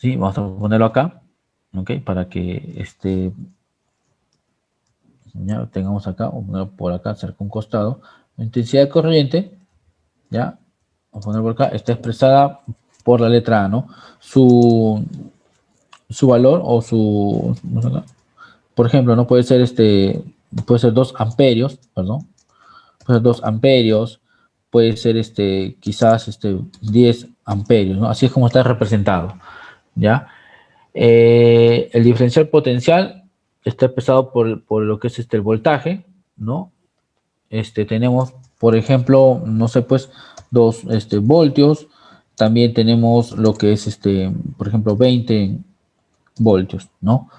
¿sí? Vamos a ponerlo acá, ¿ok? Para que ya tengamos acá, o por acá, cerca un costado. La intensidad de corriente, ya, vamos a poner por acá, está expresada por la letra A, ¿no? Su valor o su, por ejemplo, no puede ser puede ser 2 amperios, perdón, puede ser 2 amperios, puede ser quizás 10 amperios, ¿no? Así es como está representado, ¿ya? El diferencial potencial está expresado por lo que es el voltaje, ¿no? Tenemos, por ejemplo, no sé, pues, 2 voltios. También tenemos lo que es, por ejemplo, 20 voltios, ¿no?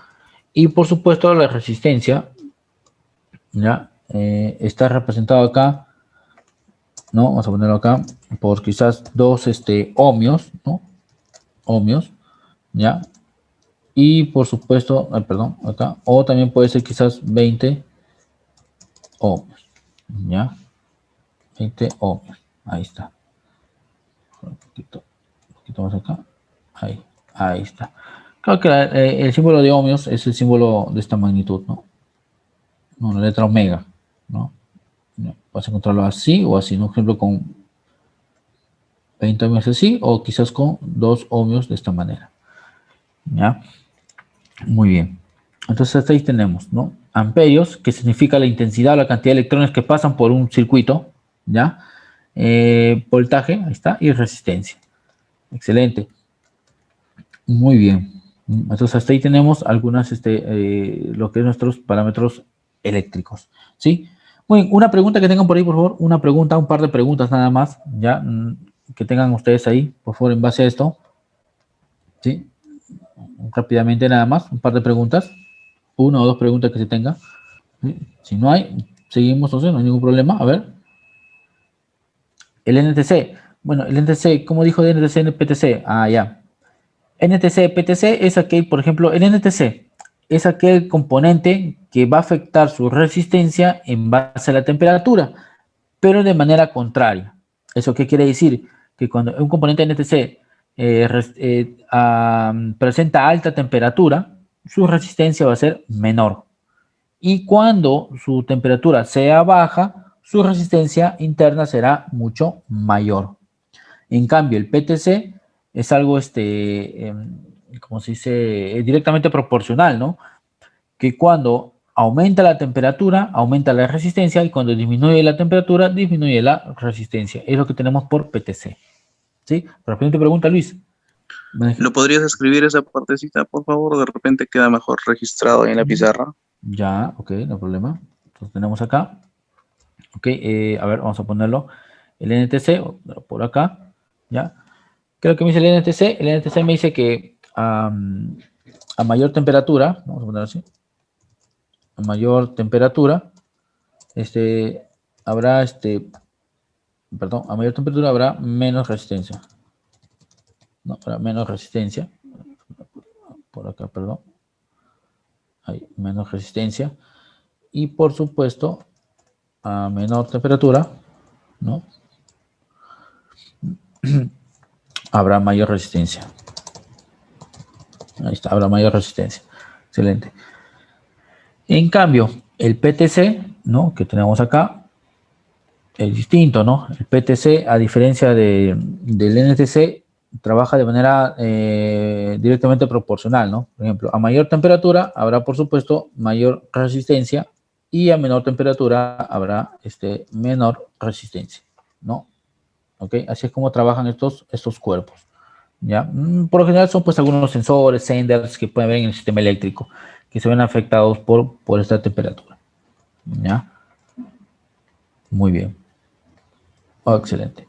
Y por supuesto, la resistencia, ¿ya? Está representado acá, ¿no? Vamos a ponerlo acá, por quizás 2 ohmios, ¿no? Ohmios, ¿ya? Y por supuesto, perdón, acá, o también puede ser quizás 20 ohmios, ¿ya? 20 ohmios, ahí está. Un poquito más acá, ahí está. Claro que el símbolo de ohmios es el símbolo de esta magnitud, ¿no? No, la letra omega, ¿no? Vas a encontrarlo así o así, ¿no? Por ejemplo, con 20 ohmios así, o quizás con 2 ohmios de esta manera, ¿ya? Muy bien. Entonces hasta ahí tenemos, ¿no? Amperios, que significa la intensidad o la cantidad de electrones que pasan por un circuito, ¿ya? Voltaje, ahí está, y resistencia. Excelente. Muy bien. Entonces hasta ahí tenemos algunas, lo que es nuestros parámetros eléctricos, ¿sí? Muy bien, una pregunta que tengan por ahí, por favor, una pregunta, un par de preguntas nada más, ya, que tengan ustedes ahí, por favor, en base a esto, ¿sí? Rápidamente nada más, un par de preguntas, una o dos preguntas que se tenga. ¿Sí? Si no hay, seguimos, o sea, no hay ningún problema. A ver, el NTC. Bueno, el NTC, ¿cómo dijo de NTC en el PTC? Ah, ya. NTC, PTC es aquel, por ejemplo, el NTC es aquel componente que va a afectar su resistencia en base a la temperatura, pero de manera contraria. ¿Eso qué quiere decir? Que cuando un componente NTC presenta alta temperatura, su resistencia va a ser menor. Y cuando su temperatura sea baja, su resistencia interna será mucho mayor. En cambio, el PTC es algo, como se dice, directamente proporcional, ¿no? Que cuando aumenta la temperatura, aumenta la resistencia, y cuando disminuye la temperatura, disminuye la resistencia. Es lo que tenemos por PTC. ¿Sí? Rápidamente pregunta, Luis. ¿Lo podrías escribir esa partecita, por favor? De repente queda mejor registrado ahí en la pizarra. Ya, ok, no hay problema. Entonces tenemos acá. Ok, a ver, vamos a ponerlo. El NTC, por acá, ¿ya? ¿Qué es lo que me dice el NTC? El NTC me dice que a mayor temperatura, vamos a poner así, a mayor temperatura, habrá, perdón, a mayor temperatura habrá menos resistencia. No, habrá menos resistencia. Por acá, perdón. Hay menos resistencia. Y por supuesto, a menor temperatura, ¿no? Habrá mayor resistencia. Ahí está, habrá mayor resistencia. Excelente. En cambio, el PTC, ¿no? Que tenemos acá, es distinto, ¿no? El PTC, a diferencia del NTC, trabaja de manera directamente proporcional, ¿no? Por ejemplo, a mayor temperatura habrá, por supuesto, mayor resistencia, y a menor temperatura habrá menor resistencia, ¿no? ¿Ok? Así es como trabajan estos cuerpos, ¿ya? Por lo general son pues algunos sensores, senders que pueden ver en el sistema eléctrico, que se ven afectados por esta temperatura, ¿ya? Muy bien. Oh, excelente.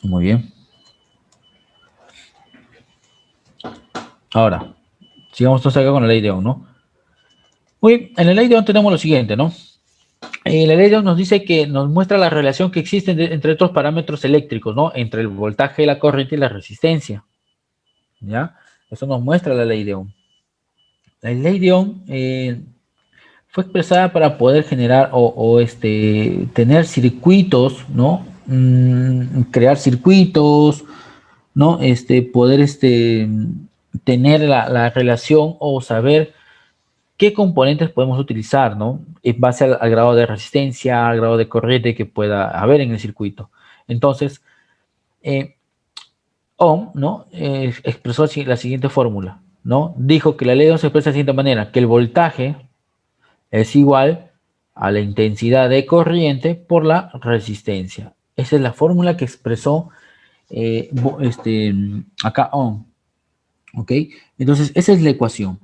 Muy bien. Ahora, sigamos entonces acá con la ley de Ohm, ¿no? Muy bien, en la ley de Ohm tenemos lo siguiente, ¿no? La ley de Ohm nos dice que nos muestra la relación que existe entre otros parámetros eléctricos, ¿no? Entre el voltaje, la corriente y la resistencia, ¿ya? Eso nos muestra la ley de Ohm. La ley de Ohm fue expresada para poder generar tener circuitos, ¿no? crear circuitos, ¿no? Poder tener la relación o saber qué componentes podemos utilizar, ¿no? En base al grado de resistencia, al grado de corriente que pueda haber en el circuito. Entonces, Ohm, ¿no? Expresó la siguiente fórmula, ¿no? Dijo que la ley de Ohm se expresa de la siguiente manera, que el voltaje es igual a la intensidad de corriente por la resistencia. Esa es la fórmula que expresó acá Ohm, ¿ok? Entonces, esa es la ecuación.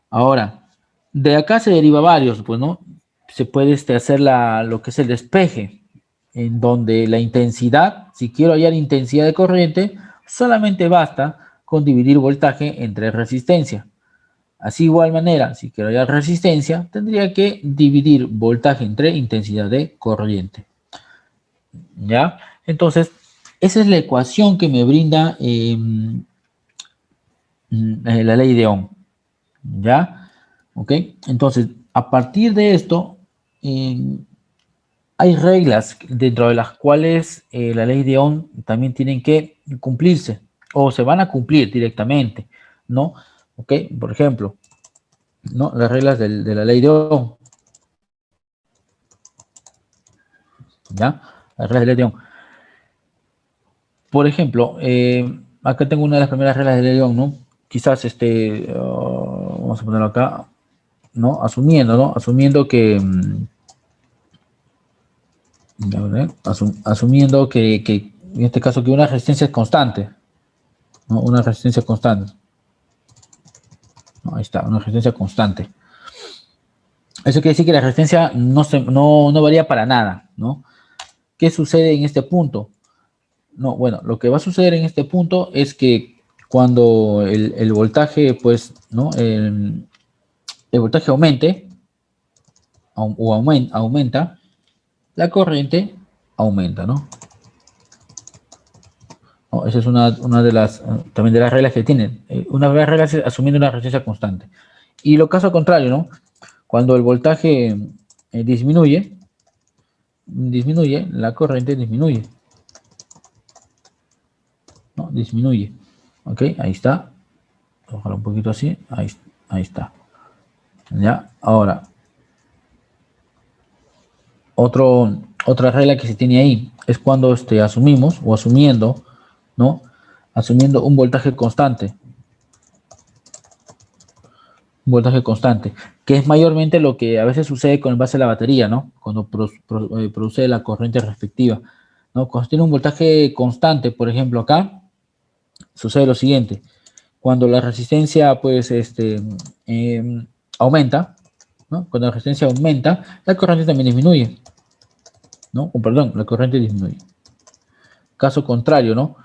Ahora, de acá se deriva varios, pues, ¿no? Se puede hacer lo que es el despeje, en donde la intensidad, si quiero hallar intensidad de corriente, solamente basta con dividir voltaje entre resistencia. Así igual manera, si quiero hallar resistencia, tendría que dividir voltaje entre intensidad de corriente. ¿Ya? Entonces, esa es la ecuación que me brinda la ley de Ohm. ¿Ya? ¿Ok? Entonces, a partir de esto, hay reglas dentro de las cuales la ley de Ohm también tienen que cumplirse o se van a cumplir directamente, ¿no? ¿Ok? Por ejemplo, ¿no? Las reglas de la ley de Ohm, ¿ya? Las reglas de la ley de Ohm. Por ejemplo, acá tengo una de las primeras reglas de la ley de Ohm, ¿no? Quizás, vamos a ponerlo acá, ¿no? Asumiendo, ¿no? Asumiendo que... asumiendo que en este caso que una resistencia es constante, ¿no? Una resistencia constante. No, ahí está, una resistencia constante. Eso quiere decir que la resistencia no varía para nada, ¿no? ¿Qué sucede en este punto? No, bueno, lo que va a suceder en este punto es que cuando el voltaje, pues, ¿no? El voltaje aumente o aumenta, la corriente aumenta, ¿no? No, esa es una de las, también de las reglas que tienen. Una de las reglas es asumiendo una resistencia constante. Y lo caso contrario, ¿no? Cuando el voltaje disminuye, la corriente disminuye. ¿No? Disminuye. ¿Ok? Ahí está. Ojalá un poquito así. Ahí está. ¿Ya? Ahora, otra regla que se tiene ahí es cuando asumimos o asumiendo, ¿no? Asumiendo un voltaje constante. Un voltaje constante, que es mayormente lo que a veces sucede con el base de la batería, ¿no? Cuando produce la corriente respectiva, ¿no? Cuando tiene un voltaje constante, por ejemplo, acá, sucede lo siguiente. Cuando la resistencia, pues, aumenta, ¿no? Cuando la resistencia aumenta, la corriente también disminuye, ¿no? Perdón, la corriente disminuye. Caso contrario, ¿no?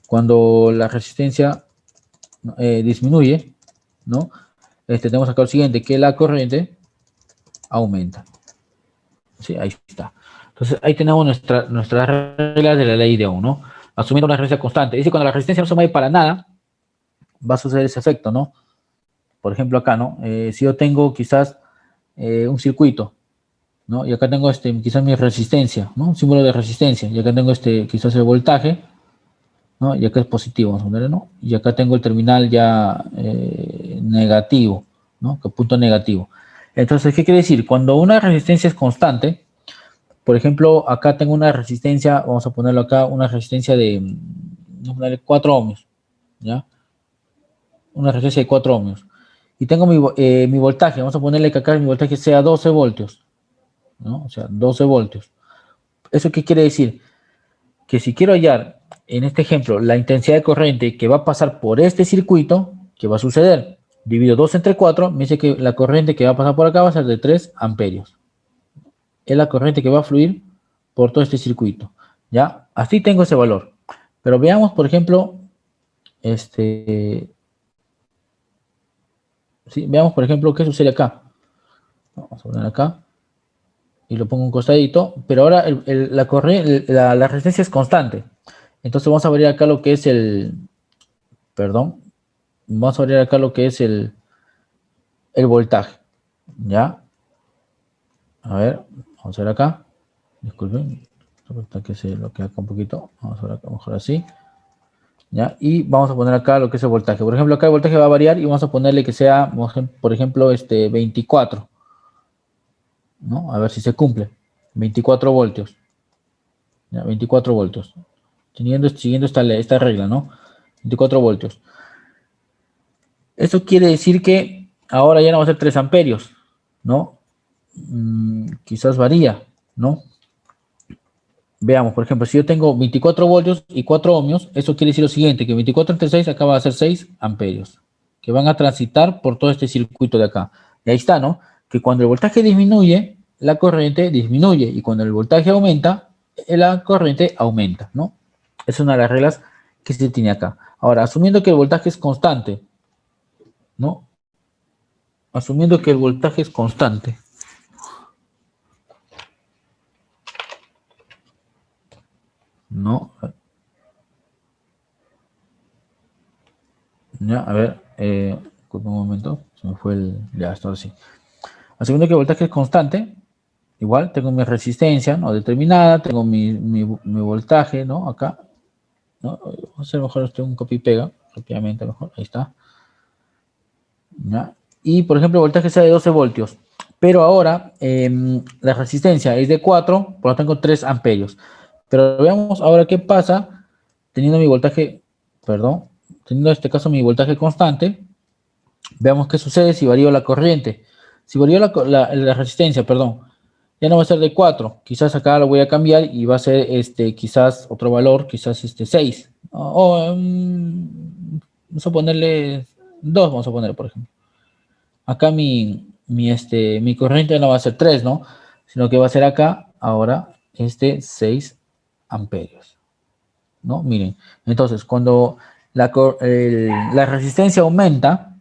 Cuando la resistencia disminuye, ¿no? Tenemos acá lo siguiente, que la corriente aumenta. Sí, ahí está. Entonces, ahí tenemos nuestras reglas de la ley de Ohm, ¿no? Asumiendo una resistencia constante. Dice, cuando la resistencia no se mueve para nada, va a suceder ese efecto, ¿no? Por ejemplo, acá, ¿no? Si yo tengo quizás un circuito, ¿no? Y acá tengo quizás mi resistencia, ¿no? Un símbolo de resistencia. Y acá tengo quizás el voltaje, ¿no? Y acá es positivo, vamos a poner, ¿no? Y acá tengo el terminal ya negativo, ¿no? Que punto negativo. Entonces, ¿qué quiere decir? Cuando una resistencia es constante, por ejemplo, acá tengo una resistencia, vamos a ponerlo acá, una resistencia de 4 ohmios, ¿ya? Una resistencia de 4 ohmios. Y tengo mi voltaje, vamos a ponerle que acá mi voltaje sea 12 voltios, ¿no? O sea, 12 voltios. ¿Eso qué quiere decir? Que si quiero hallar, en este ejemplo, la intensidad de corriente que va a pasar por este circuito, ¿qué va a suceder? Divido 2 entre 4, me dice que la corriente que va a pasar por acá va a ser de 3 amperios. Es la corriente que va a fluir por todo este circuito, ¿ya? Así tengo ese valor. Pero veamos, por ejemplo, veamos, por ejemplo, qué sucede acá. Vamos a poner acá y lo pongo un costadito, pero ahora la resistencia es constante. Entonces vamos a ver acá lo que es perdón, vamos a ver acá lo que es el voltaje, ¿ya? A ver, vamos a ver acá, disculpen. Que se lo que acá un poquito. Vamos a ver acá mejor así. ¿Ya? Y vamos a poner acá lo que es el voltaje. Por ejemplo, acá el voltaje va a variar y vamos a ponerle que sea, por ejemplo, 24. ¿No? A ver si se cumple. 24 voltios. ¿Ya? 24 voltios. Siguiendo esta regla, ¿no? 24 voltios. Eso quiere decir que ahora ya no va a ser 3 amperios, ¿no? Quizás varía, ¿no? Veamos, por ejemplo, si yo tengo 24 voltios y 4 ohmios, eso quiere decir lo siguiente, que 24 entre 6 acá va a ser 6 amperios, que van a transitar por todo este circuito de acá. Y ahí está, ¿no? Que cuando el voltaje disminuye, la corriente disminuye, y cuando el voltaje aumenta, la corriente aumenta, ¿no? Es una de las reglas que se tiene acá. Ahora, asumiendo que el voltaje es constante, ¿no? Asumiendo que el voltaje es constante. No. Ya, a ver, un momento, se me fue ya, esto sí. Asumiendo que el voltaje es constante, igual tengo mi resistencia, ¿no? Determinada, tengo mi voltaje, ¿no? Acá, ¿no? Vamos a hacer mejor un copy y pega, rápidamente mejor, ahí está. ¿Ya? Y, por ejemplo, el voltaje sea de 12 voltios, pero ahora la resistencia es de 4, por lo tanto 3 amperios. Pero veamos ahora qué pasa teniendo mi voltaje, perdón, teniendo en este caso mi voltaje constante. Veamos qué sucede si varío la corriente. Si varío la resistencia, perdón, ya no va a ser de 4. Quizás acá lo voy a cambiar y va a ser quizás otro valor, quizás 6. Vamos a ponerle 2, vamos a poner, por ejemplo. Acá mi corriente no va a ser 3, ¿no? Sino que va a ser acá, ahora, 6 amperios. ¿No? Miren, entonces, cuando la resistencia aumenta,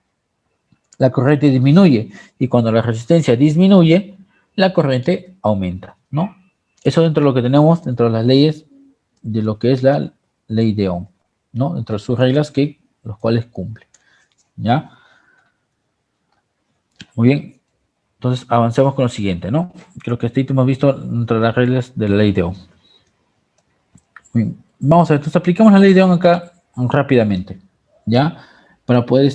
la corriente disminuye. Y cuando la resistencia disminuye, la corriente aumenta, ¿no? Eso dentro de lo que tenemos, dentro de las leyes de lo que es la ley de Ohm, ¿no? Dentro de sus reglas los cuales cumple, ¿ya? Muy bien. Entonces, avancemos con lo siguiente, ¿no? Creo que este hemos visto dentro de las reglas de la ley de Ohm. Bien. Vamos a ver, entonces aplicamos la ley de Ohm acá rápidamente, ¿ya? Para poder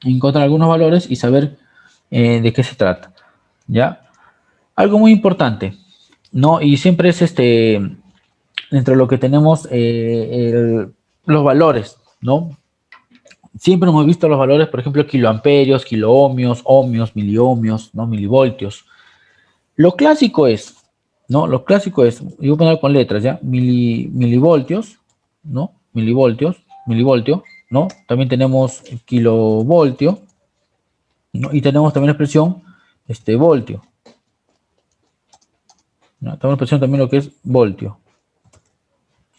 encontrar algunos valores y saber de qué se trata, ¿ya? Algo muy importante, ¿no? Y siempre es dentro de lo que tenemos los valores, ¿no? Siempre hemos visto los valores, por ejemplo, kiloamperios, kiloohmios, ohmios, miliohmios, ¿no? Milivoltios. Lo clásico es, ¿no? Lo clásico es, yo voy a poner con letras, ¿ya? Milivoltios, ¿no? Milivoltio, ¿no? También tenemos kilovoltio, ¿no? Y tenemos también la expresión, voltio, ¿no? Tenemos la expresión también lo que es voltio,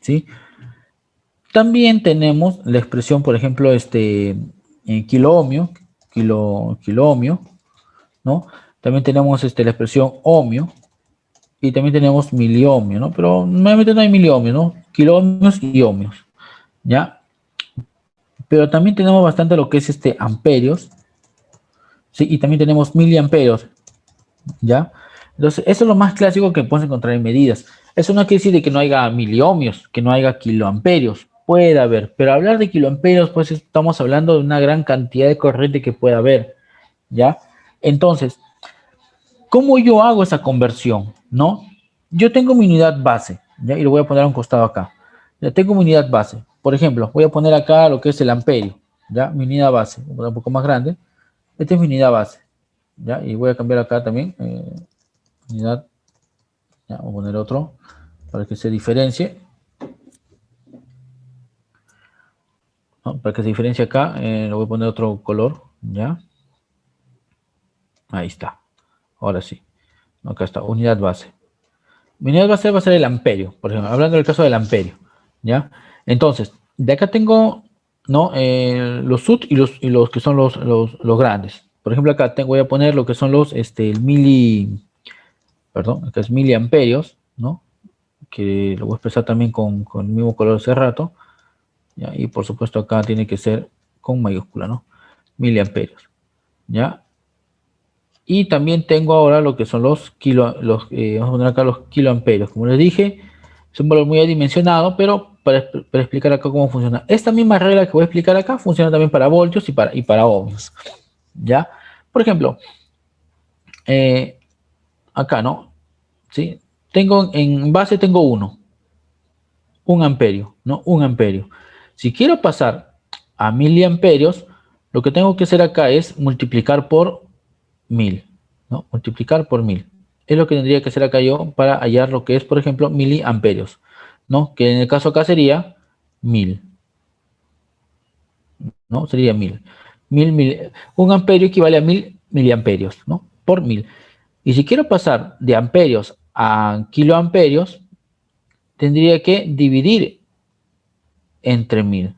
¿sí? También tenemos la expresión, por ejemplo, kiloohmio, kiloohmio, ¿no? También tenemos la expresión ohmio y también tenemos miliohmio, ¿no? Pero normalmente no hay miliohmio, ¿no? Kiloohmios y ohmios, ¿ya? Pero también tenemos bastante lo que es amperios, ¿sí? Y también tenemos miliamperios, ¿ya? Entonces, eso es lo más clásico que puedes encontrar en medidas. Eso no quiere decir de que no haya miliohmios, que no haya kiloamperios. Puede haber, pero hablar de kiloamperios, pues estamos hablando de una gran cantidad de corriente que puede haber, ¿ya? Entonces, ¿cómo yo hago esa conversión? ¿No? Yo tengo mi unidad base, ¿ya? Y lo voy a poner a un costado acá. Ya tengo mi unidad base. Por ejemplo, voy a poner acá lo que es el amperio, ¿ya? Mi unidad base. Voy a poner un poco más grande. Esta es mi unidad base, ¿ya? Y voy a cambiar acá también. Unidad. Ya, voy a poner otro para que se diferencie. ¿No? Para que se diferencie acá, le voy a poner otro color, ¿ya? Ahí está. Ahora sí. Acá está, unidad base. Mi unidad base va a ser el amperio, por ejemplo, hablando del caso del amperio, ¿ya? Entonces, de acá tengo, ¿no? Los sub y los que son los grandes. Por ejemplo, acá voy a poner lo que son perdón, acá es miliamperios, ¿no? Que lo voy a expresar también con el mismo color hace rato, ¿ya? Y por supuesto acá tiene que ser con mayúscula, ¿no? Miliamperios, ¿ya? Y también tengo ahora lo que son vamos a poner acá los kiloamperios. Como les dije, es un valor muy adimensionado, pero para explicar acá cómo funciona. Esta misma regla que voy a explicar acá funciona también para voltios y para ohmios. ¿Ya? Por ejemplo, acá, ¿no? ¿Sí? En base tengo 1 amperio, ¿no? 1 amperio. Si quiero pasar a miliamperios, lo que tengo que hacer acá es multiplicar por 1000, ¿no? Multiplicar por 1000. Es lo que tendría que hacer acá yo para hallar lo que es, por ejemplo, miliamperios, ¿no? Que en el caso acá sería 1000, ¿no? Sería 1000. 1 amperio equivale a 1000 miliamperios, ¿no? Por 1000. Y si quiero pasar de amperios a kiloamperios, tendría que dividir entre 1000,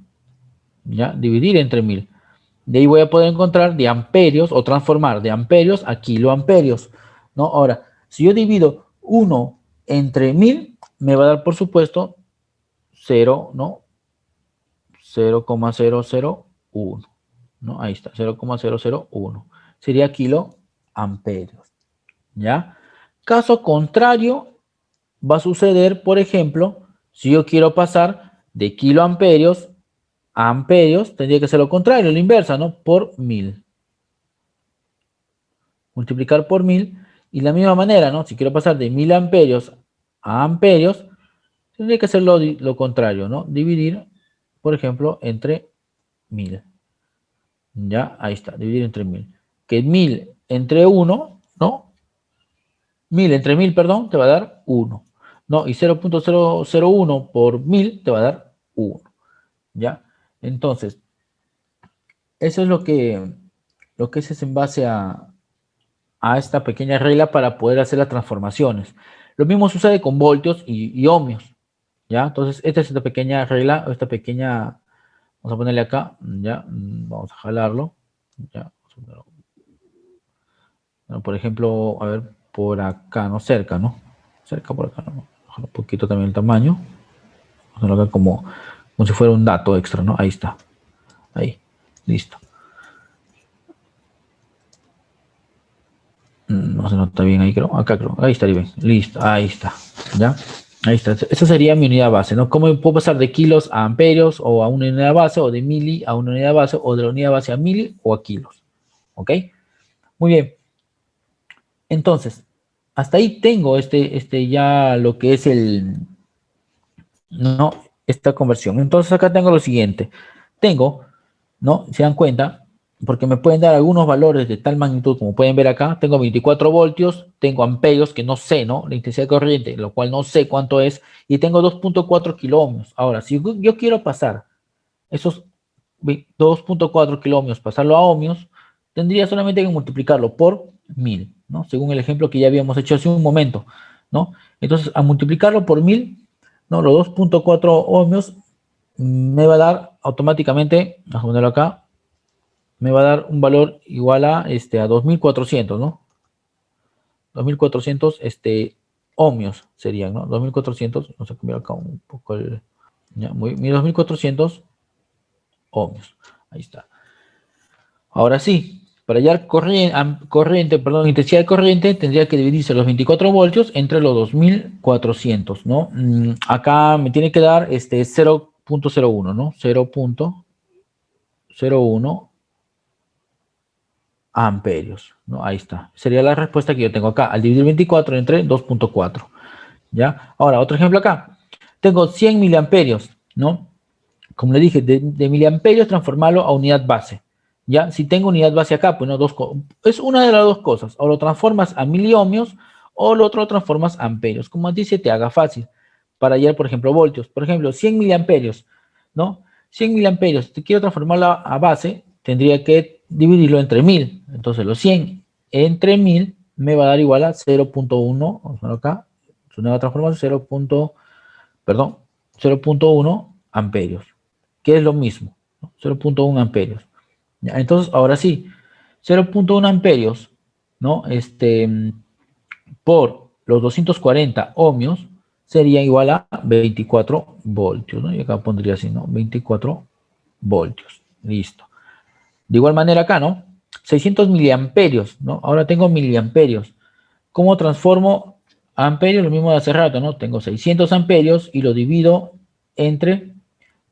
¿ya? Dividir entre 1000. De ahí voy a poder encontrar de amperios o transformar de amperios a kiloamperios, ¿no? Ahora, si yo divido 1 entre 1000, me va a dar, por supuesto, 0, ¿no? 0,001, ¿no? Ahí está, 0,001. Sería kiloamperios, ¿ya? Caso contrario, va a suceder, por ejemplo, si yo quiero pasar de kiloamperios a amperios, tendría que ser lo contrario, la inversa, ¿no? Por 1000. Multiplicar por 1000. Y de la misma manera, ¿no? Si quiero pasar de 1000 amperios a amperios, tendría que hacer lo contrario, ¿no? Dividir, por ejemplo, entre 1000. Ya, ahí está, dividir entre 1000. Que 1000 entre 1, ¿no? 1000 entre 1000, perdón, te va a dar 1. ¿No? Y 0,001 por 1000 te va a dar 1. ¿Ya? Entonces, eso es lo que es en base a esta pequeña regla para poder hacer las transformaciones. Lo mismo sucede con voltios y ohmios, ¿ya? Entonces, esta es esta pequeña regla, esta pequeña, vamos a ponerle acá, ¿ya? Vamos a jalarlo, ¿ya? Bueno, por ejemplo, a ver, por acá, ¿no? Cerca, ¿no? Cerca por acá, ¿no? Bajar un poquito también el tamaño. Vamos a ponerlo acá como si fuera un dato extra, ¿no? Ahí está. Ahí, listo. No se nota bien ahí, creo. Acá creo. Ahí estaría bien. Listo. Ahí está. ¿Ya? Ahí está. Esa sería mi unidad base, ¿no? ¿Cómo puedo pasar de kilos a amperios o a una unidad base o de mili a una unidad base o de la unidad base a mili o a kilos? ¿Ok? Muy bien. Entonces, hasta ahí tengo ya lo que es ¿no? Esta conversión. Entonces acá tengo lo siguiente. Tengo, ¿no? Se dan cuenta, porque me pueden dar algunos valores de tal magnitud, como pueden ver acá, tengo 24 voltios, tengo amperios que no sé, ¿no? La intensidad de corriente, lo cual no sé cuánto es, y tengo 2,4 kiloohmios. Ahora, si yo quiero pasar esos 2,4 kiloohmios, pasarlo a ohmios, tendría solamente que multiplicarlo por 1000, ¿no? Según el ejemplo que ya habíamos hecho hace un momento, ¿no? Entonces, a multiplicarlo por 1000, ¿no? Los 2,4 ohmios me va a dar automáticamente, vamos a ponerlo acá, me va a dar un valor igual a 2400, ¿no? 2400 ohmios serían, ¿no? 2400, vamos a cambiar acá un poco ya, 2400 ohmios. Ahí está. Ahora sí, para hallar intensidad de corriente, tendría que dividirse los 24 voltios entre los 2400, ¿no? Acá me tiene que dar 0,01, ¿no? 0,01 amperios, ¿no? Ahí está. Sería la respuesta que yo tengo acá, al dividir 24 entre 2,4, ¿ya? Ahora, otro ejemplo acá. Tengo 100 miliamperios, ¿no? Como le dije, de miliamperios transformarlo a unidad base, ¿ya? Si tengo unidad base acá, pues no, es una de las dos cosas. O lo transformas a miliohmios o lo otro lo transformas a amperios. Como dice, te haga fácil. Para hallar, por ejemplo, voltios. Por ejemplo, 100 miliamperios, ¿no? 100 miliamperios, si quiero transformarlo a base, tendría que dividirlo entre 1000. Entonces, los 100 entre 1000 me va a dar igual a 0,1. Vamos a ponerlo acá. Su nueva transformación, 0,1 amperios, que es lo mismo, ¿no? 0,1 amperios. ¿Ya? Entonces, ahora sí, 0,1 amperios, ¿no? Por los 240 ohmios sería igual a 24 voltios, ¿no? Y acá pondría así, ¿no? 24 voltios. Listo. De igual manera acá, ¿no? 600 miliamperios, ¿no? Ahora tengo miliamperios. ¿Cómo transformo amperios? Lo mismo de hace rato, ¿no? Tengo 600 amperios y lo divido entre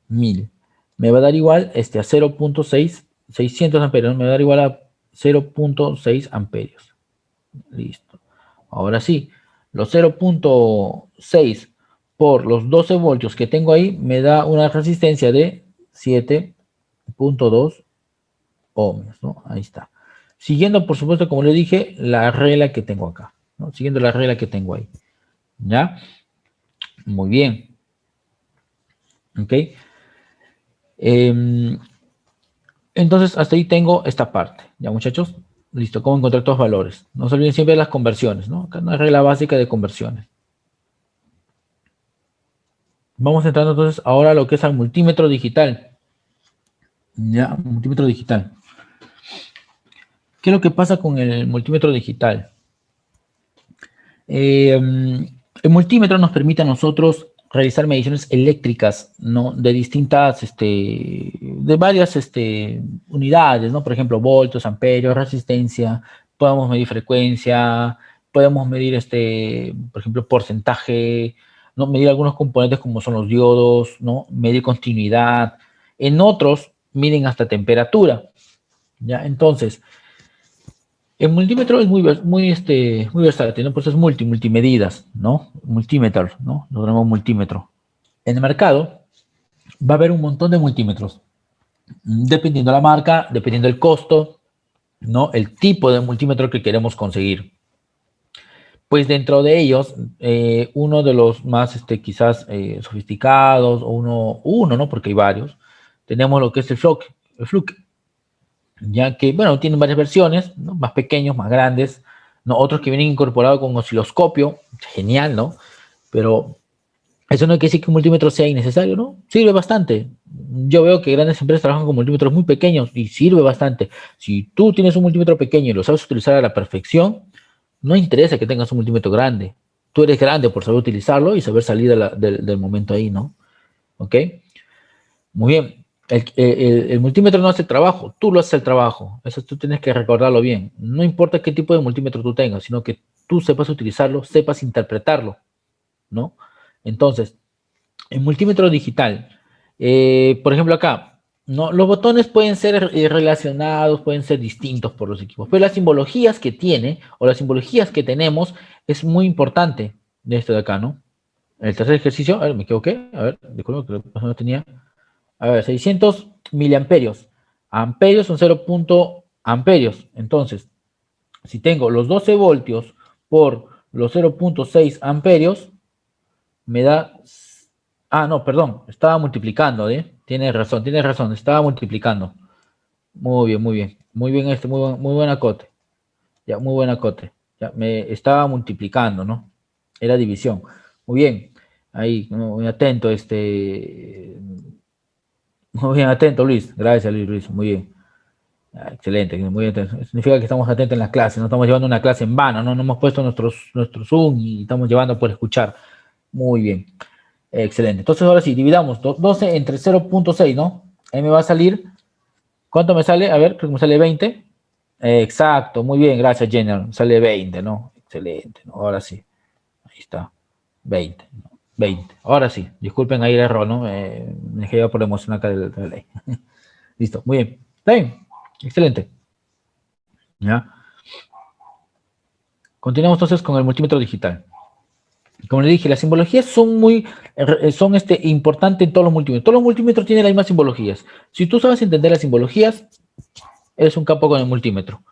1000. Me va a dar igual a 0.6, 600 amperios, me va a dar igual a 0.6 amperios. Listo. Ahora sí, los 0.6 por los 12 voltios que tengo ahí me da una resistencia de 7.2 ohmios, ¿no? Ahí está. Siguiendo, por supuesto, como le dije, la regla que tengo acá, ¿no? Siguiendo la regla que tengo ahí. ¿Ya? Muy bien. ¿Ok? Entonces, hasta ahí tengo esta parte. ¿Ya, muchachos? Listo. ¿Cómo encontrar estos valores? No se olviden siempre de las conversiones, ¿no? Acá una regla básica de conversiones. Vamos entrando entonces ahora a lo que es al multímetro digital. Ya, multímetro digital. ¿Qué es lo que pasa con el multímetro digital? El multímetro nos permite a nosotros realizar mediciones eléctricas, ¿no? De distintas, de varias unidades, ¿no? Por ejemplo, voltios, amperios, resistencia, podemos medir frecuencia, podemos medir, por ejemplo, porcentaje, ¿no? Medir algunos componentes como son los diodos, ¿no? Medir continuidad. En otros, miden hasta temperatura, ¿ya? Entonces, el multímetro es muy versátil, ¿no? Pues es multimedidas, ¿no? Multímetro, ¿no? Lo llamamos multímetro. En el mercado va a haber un montón de multímetros, dependiendo de la marca, dependiendo del costo, ¿no? El tipo de multímetro que queremos conseguir. Pues dentro de ellos, uno de los más, quizás, sofisticados, o uno, ¿no? Porque hay varios, tenemos lo que es el Fluke, ya que, bueno, tienen varias versiones, ¿no? Más pequeños, más grandes, ¿no? Otros que vienen incorporados con osciloscopio, genial, ¿no? Pero eso no quiere decir que un multímetro sea innecesario, ¿no? Sirve bastante. Yo veo que grandes empresas trabajan con multímetros muy pequeños y sirve bastante. Si tú tienes un multímetro pequeño y lo sabes utilizar a la perfección, no interesa que tengas un multímetro grande. Tú eres grande por saber utilizarlo y saber salir del momento ahí, ¿no? ¿Ok? Muy bien. El multímetro no hace el trabajo, tú lo haces el trabajo. Eso tú tienes que recordarlo bien. No importa qué tipo de multímetro tú tengas, sino que tú sepas utilizarlo, sepas interpretarlo, ¿no? Entonces, el multímetro digital, por ejemplo acá, ¿no? Los botones pueden ser relacionados, pueden ser distintos por los equipos, pero las simbologías que tiene o las simbologías que tenemos es muy importante de esto de acá, ¿no? El tercer ejercicio, a ver, me equivoqué, a ver, disculpe que no tenía. A ver, 600 miliamperios. Amperios son 0. Amperios. Entonces, si tengo los 12 voltios por los 0.6 amperios, me da... Ah, no, perdón. Estaba multiplicando, ¿eh? Tienes razón. Estaba multiplicando. Muy bien, muy bien. Muy bien muy buen acote. Ya, muy buen acote. Ya, me estaba multiplicando, ¿no? Era división. Muy bien. Ahí, muy atento, muy bien, atento, Luis. Gracias, Luis. Muy bien. Ah, excelente, muy atento. Significa que estamos atentos en las clases. No estamos llevando una clase en vano, no hemos puesto nuestro Zoom y estamos llevando por escuchar. Muy bien. Excelente. Entonces, ahora sí, dividamos 12 entre 0.6, ¿no? Ahí me va a salir. ¿Cuánto me sale? A ver, creo que me sale 20. Exacto, muy bien, gracias, Jenner. Sale 20, ¿no? Excelente, ¿no? Ahora sí. Ahí está. 20, ¿no? 20. Ahora sí, disculpen ahí el error, ¿no? Me dejé llevar por la emoción acá de la ley. Listo, muy bien. Está bien, excelente. ¿Ya? Continuamos entonces con el multímetro digital. Como le dije, las simbologías son importantes en todos los multímetros. Todos los multímetros tienen las mismas simbologías. Si tú sabes entender las simbologías, eres un capo con el multímetro.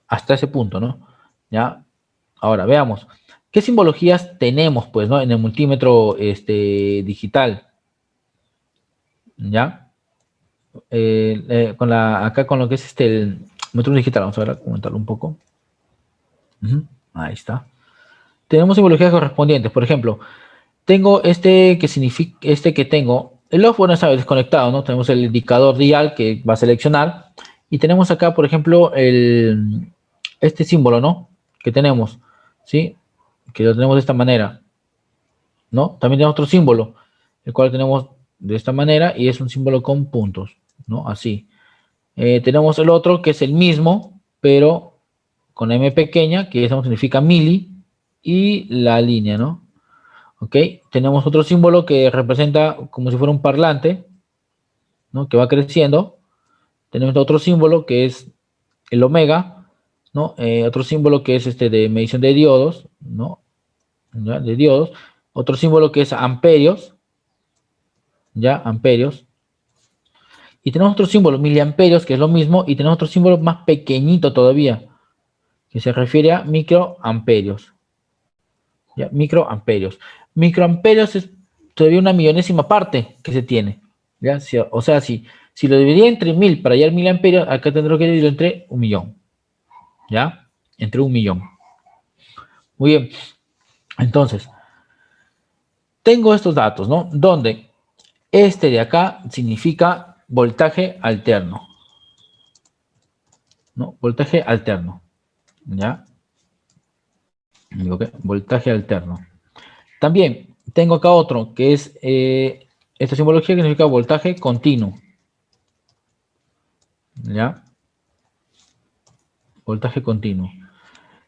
Hasta ese punto, ¿no? ¿Ya? Ahora, veamos. ¿Qué simbologías tenemos, pues, ¿no? En el multímetro digital? ¿Ya? Acá con lo que es el multímetro digital, vamos a ver, comentarlo un poco. Ahí está. Tenemos simbologías correspondientes. Por ejemplo, tengo que tengo, el off, bueno, está desconectado, ¿no? Tenemos el indicador dial que va a seleccionar. Y tenemos acá, por ejemplo, este símbolo, ¿no? Que tenemos, ¿sí? Que lo tenemos de esta manera, ¿no? También tenemos otro símbolo, el cual tenemos de esta manera y es un símbolo con puntos, ¿no? Así. Tenemos el otro que es el mismo, pero con M pequeña, que eso significa mili, y la línea, ¿no? ¿Ok? Tenemos otro símbolo que representa como si fuera un parlante, ¿no? Que va creciendo. Tenemos otro símbolo que es el omega, ¿no? Otro símbolo que es de medición de diodos, ¿no? ¿Ya? De diodos. Otro símbolo que es amperios, ¿ya? Amperios. Y tenemos otro símbolo, miliamperios, que es lo mismo, y tenemos otro símbolo más pequeñito todavía, que se refiere a microamperios. ¿Ya? Microamperios. Microamperios es todavía una millonésima parte que se tiene. ¿Ya? O sea, si lo dividía entre 1000 para hallar miliamperios, acá tendré que dividirlo entre 1.000.000. ¿Ya? Entre 1.000.000. Muy bien. Entonces, tengo estos datos, ¿no? Donde este de acá significa voltaje alterno. ¿No? Voltaje alterno. ¿Ya? Digo que voltaje alterno. También tengo acá otro que es esta simbología que significa voltaje continuo. ¿Ya? Voltaje continuo.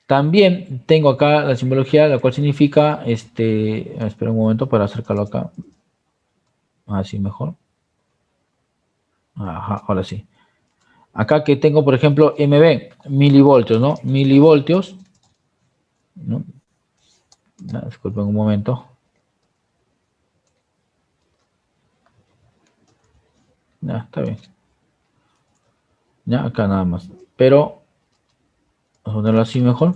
También tengo acá la simbología, la cual significa, espera un momento para acercarlo acá. Así mejor. Ajá, ahora sí. Acá que tengo, por ejemplo, MB, milivoltios, ¿no? Milivoltios. ¿No? Disculpen un momento. Ya, está bien. Ya, acá nada más. Pero, vamos a ponerlo así mejor.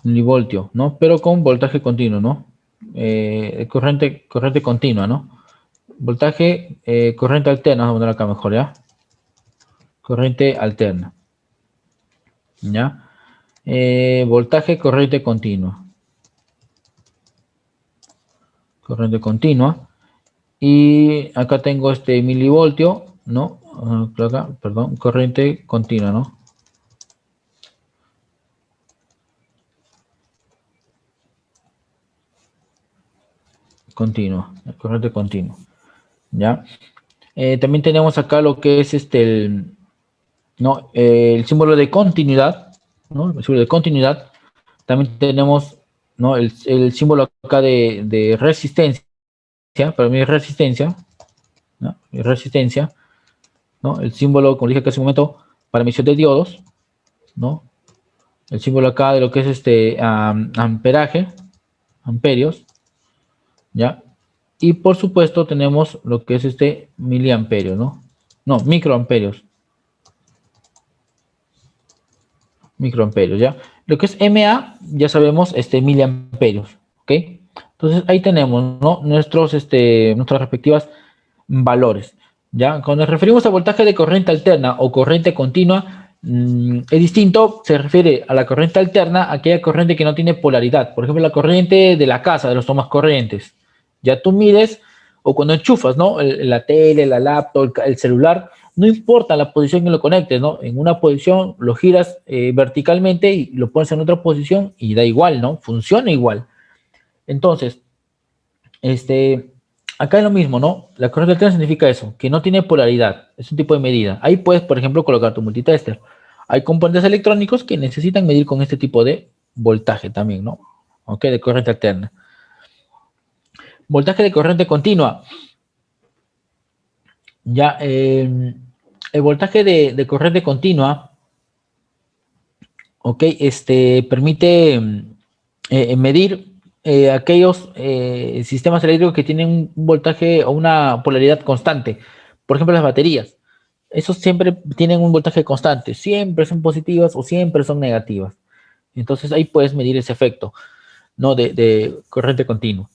Milivoltio, ¿no? Pero con voltaje continuo, ¿no? Corriente continua, ¿no? Voltaje, corriente alterna, vamos a poner acá mejor, ¿ya? Corriente alterna. ¿Ya? Voltaje, corriente continua. Corriente continua. Y acá tengo milivoltio, ¿no? Acá, perdón, corriente continua, ¿no? Continua, corriente continua. ¿Ya? También tenemos acá lo que es el símbolo de continuidad, ¿no? El símbolo de continuidad. También tenemos, ¿no? el símbolo acá de resistencia, para mí es resistencia, ¿no? Resistencia, ¿no? El símbolo, como dije hace un momento, para emisión de diodos, ¿no? El símbolo acá de lo que es amperaje, amperios, ¿ya? Y por supuesto tenemos lo que es miliamperios, ¿no? No, microamperios. Microamperios, ¿ya? Lo que es MA, ya sabemos, miliamperios, ¿ok? Entonces ahí tenemos, ¿no? Nuestras respectivas valores, ¿ya? Cuando nos referimos a voltaje de corriente alterna o corriente continua, es distinto, se refiere a la corriente alterna, aquella corriente que no tiene polaridad. Por ejemplo, la corriente de la casa, de los tomas corrientes. Ya tú mides, o cuando enchufas, ¿no? La tele, la laptop, el celular, no importa la posición que lo conectes, ¿no? En una posición lo giras verticalmente y lo pones en otra posición y da igual, ¿no? Funciona igual. Entonces, acá es lo mismo, ¿no? La corriente alterna significa eso, que no tiene polaridad, es un tipo de medida. Ahí puedes, por ejemplo, colocar tu multitester. Hay componentes electrónicos que necesitan medir con este tipo de voltaje también, ¿no? Ok, de corriente alterna. Voltaje de corriente continua. Ya, el voltaje de corriente continua, ok, permite medir aquellos sistemas eléctricos que tienen un voltaje o una polaridad constante. Por ejemplo, las baterías. Esos siempre tienen un voltaje constante. Siempre son positivas o siempre son negativas. Entonces ahí puedes medir ese efecto, ¿no? De corriente continua.